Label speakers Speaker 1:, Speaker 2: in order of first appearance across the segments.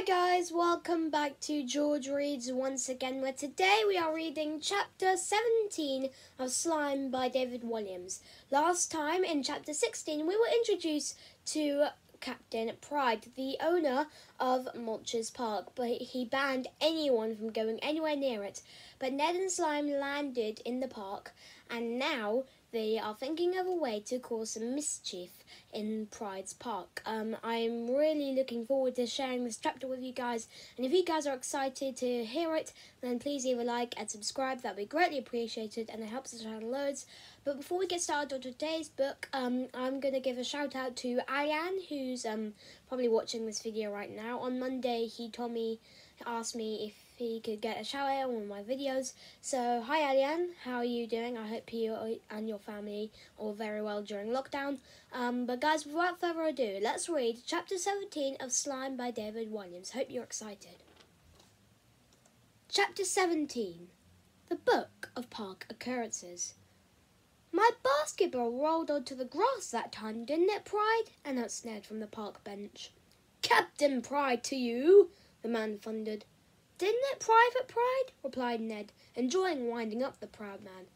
Speaker 1: guys, welcome back to George Reads once again, where today we are reading chapter 17 of Slime by David Walliams. Last time in chapter 16 we were introduced to Captain Pride, the owner of Mulch's Park, but he banned anyone from going anywhere near it. But Ned and Slime landed in the park, and now they are thinking of a way to cause some mischief in Pride's Park. I'm really looking forward to sharing this chapter with you guys, and if you guys are excited to hear it, then please leave a like and subscribe. That would be greatly appreciated, and it helps the channel loads. But before we get started on today's book, I'm going to give a shout out to Ariane, who's probably watching this video right now. On Monday, he asked me if he could get a shout out on one of my videos. So, hi Ariane, how are you doing? I hope you and your family are very well during lockdown. But guys, without further ado, let's read chapter 17 of Slime by David Walliams. Hope you're excited. Chapter 17, The Book of Park Occurrences. My basketball rolled onto the grass that time, didn't it, Pride? Announced Ned from the park bench. Captain Pride to you, the man thundered. Didn't it, Private Pride? Replied Ned, enjoying winding up the proud man.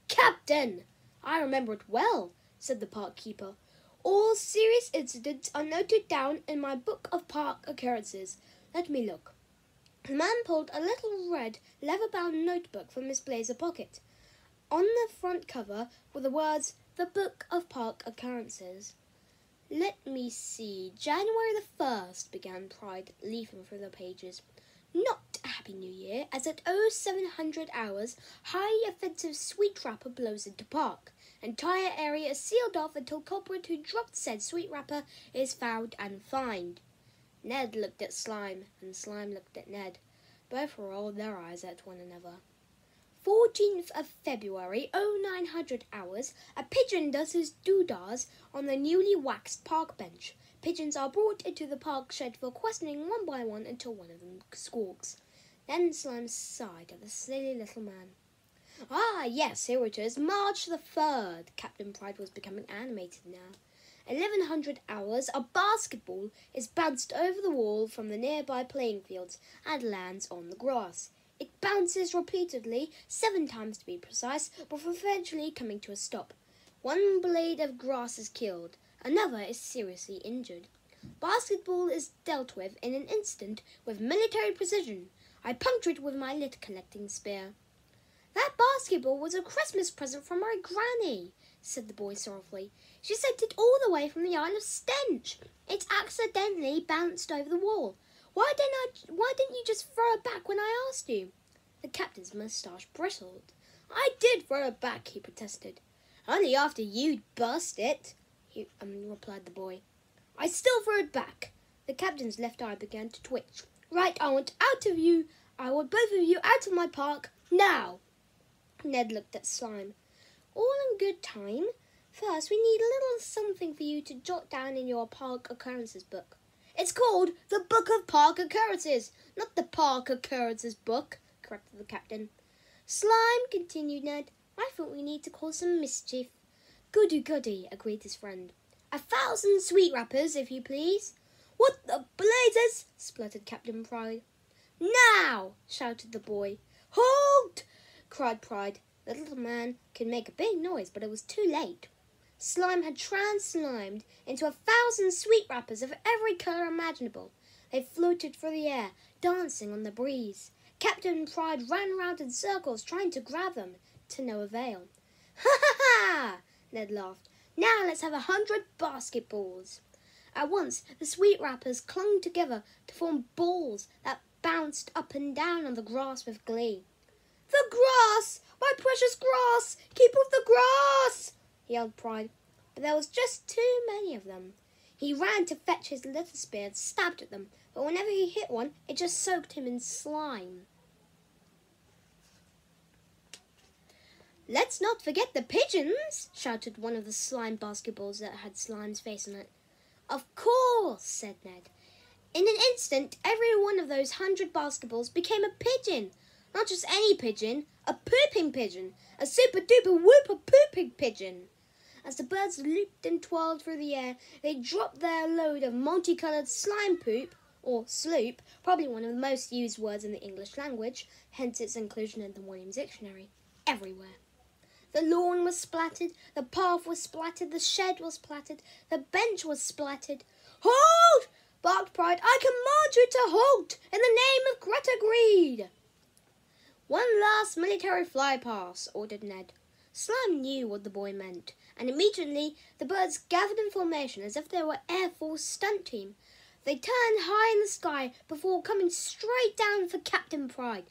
Speaker 1: Captain! I remember it well, said the park keeper. All serious incidents are noted down in my book of park occurrences. Let me look. The man pulled a little red, leather-bound notebook from his blazer pocket. On the front cover were the words, The Book of Park Occurrences. Let me see. January the 1st, began Pride, leafing through the pages. Not a Happy New Year, as at 0700 hours, highly offensive sweet wrapper blows into park. Entire area is sealed off until culprit who dropped said sweet wrapper is found and fined. Ned looked at Slime, and Slime looked at Ned. Both rolled their eyes at one another. 14th of February, 0900 hours, a pigeon does his doodahs on the newly waxed park bench. Pigeons are brought into the park shed for questioning one by one until one of them squawks. Then Slime sighed at the silly little man. Ah, yes, here it is, March the 3rd. Captain Pride was becoming animated now. 1100 hours, a basketball is bounced over the wall from the nearby playing fields and lands on the grass. It bounces repeatedly, 7 times to be precise, before eventually coming to a stop. One blade of grass is killed. Another is seriously injured. Basketball is dealt with in an instant with military precision. I puncture it with my lit-collecting spear. That basketball was a Christmas present from my granny, said the boy sorrowfully. She sent it all the way from the Isle of Stench. It accidentally bounced over the wall. Why didn't you just throw it back when I asked you? The captain's moustache bristled. I did throw it back, he protested. Only after you'd burst it, replied the boy. I still threw it back. The captain's left eye began to twitch. Right, I want both of you out of my park, now. Ned looked at Slime. All in good time. First, we need a little something for you to jot down in your park occurrences book. It's called the Book of Park Occurrences, not the Park Occurrences book, corrected the captain. Slime, continued Ned. I thought we need to cause some mischief. Goody goody, agreed his friend. 1,000 sweet wrappers, if you please. What the blazes? spluttered Captain Pride. Now, shouted the boy. Halt! cried Pride. The little man could make a big noise, but it was too late. Slime had trans-slimed into 1,000 sweet wrappers of every colour imaginable. They floated through the air, dancing on the breeze. Captain Pride ran round in circles, trying to grab them, to no avail. Ha ha ha! Ned laughed. Now let's have 100 basketballs. At once, the sweet wrappers clung together to form balls that bounced up and down on the grass with glee. The grass! My precious grass! Keep off the grass! Yelled Pride, but there was just too many of them. He ran to fetch his little spear and stabbed at them, but whenever he hit one, it just soaked him in slime. Let's not forget the pigeons, shouted one of the slime basketballs that had Slime's face on it. Of course, said Ned. In an instant, every one of those 100 basketballs became a pigeon. Not just any pigeon, a pooping pigeon, a super-duper-whooper pooping pigeon. As the birds looped and twirled through the air, they dropped their load of multicoloured slime poop or sloop, probably one of the most used words in the English language, hence its inclusion in the Walliams dictionary, everywhere. The lawn was splattered, the path was splattered, the shed was splattered, the bench was splattered. "Halt!" barked Pride. "I command you to halt, in the name of Greta Greed." "One last military fly-pass," ordered Ned. Slime knew what the boy meant, and immediately the birds gathered in formation as if they were Air Force stunt team. They turned high in the sky before coming straight down for Captain Pride.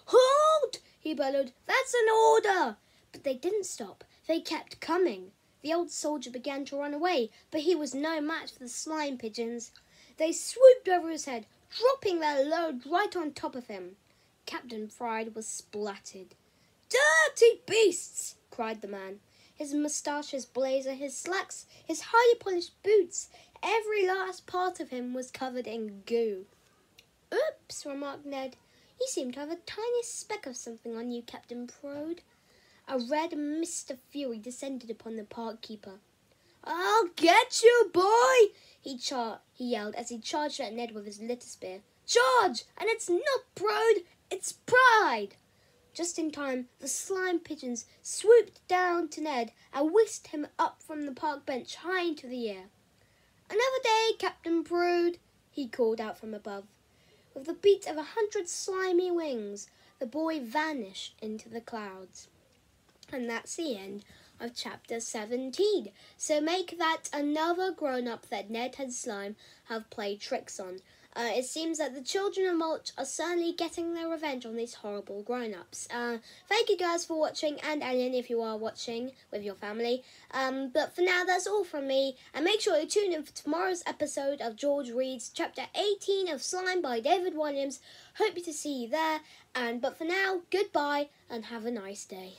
Speaker 1: "Halt!" he bellowed. "That's an order!" But they didn't stop. They kept coming. The old soldier began to run away, but he was no match for the slime pigeons. They swooped over his head, dropping their load right on top of him. Captain Pride was splattered. "Dirty beasts!" cried the man. His moustache, his blazer, his slacks, his highly polished boots, every last part of him was covered in goo. "Oops," remarked Ned. "You seem to have a tiny speck of something on you, Captain Pride." A red mist of fury descended upon the park keeper. "I'll get you, boy!" he yelled as he charged at Ned with his litter spear. "Charge! And it's not Pride, it's Pride!" Just in time, the slime pigeons swooped down to Ned and whisked him up from the park bench high into the air. "Another day, Captain Pride," he called out from above. With the beat of 100 slimy wings, the boy vanished into the clouds. And that's the end of chapter 17. So make that another grown-up that Ned and Slime have played tricks on. It seems that the children of Mulch are certainly getting their revenge on these horrible grown-ups. Thank you guys for watching, and Alien if you are watching with your family. But for now, that's all from me. And make sure you tune in for tomorrow's episode of George Reads chapter 18 of Slime by David Walliams. Hope to see you there. But for now, goodbye and have a nice day.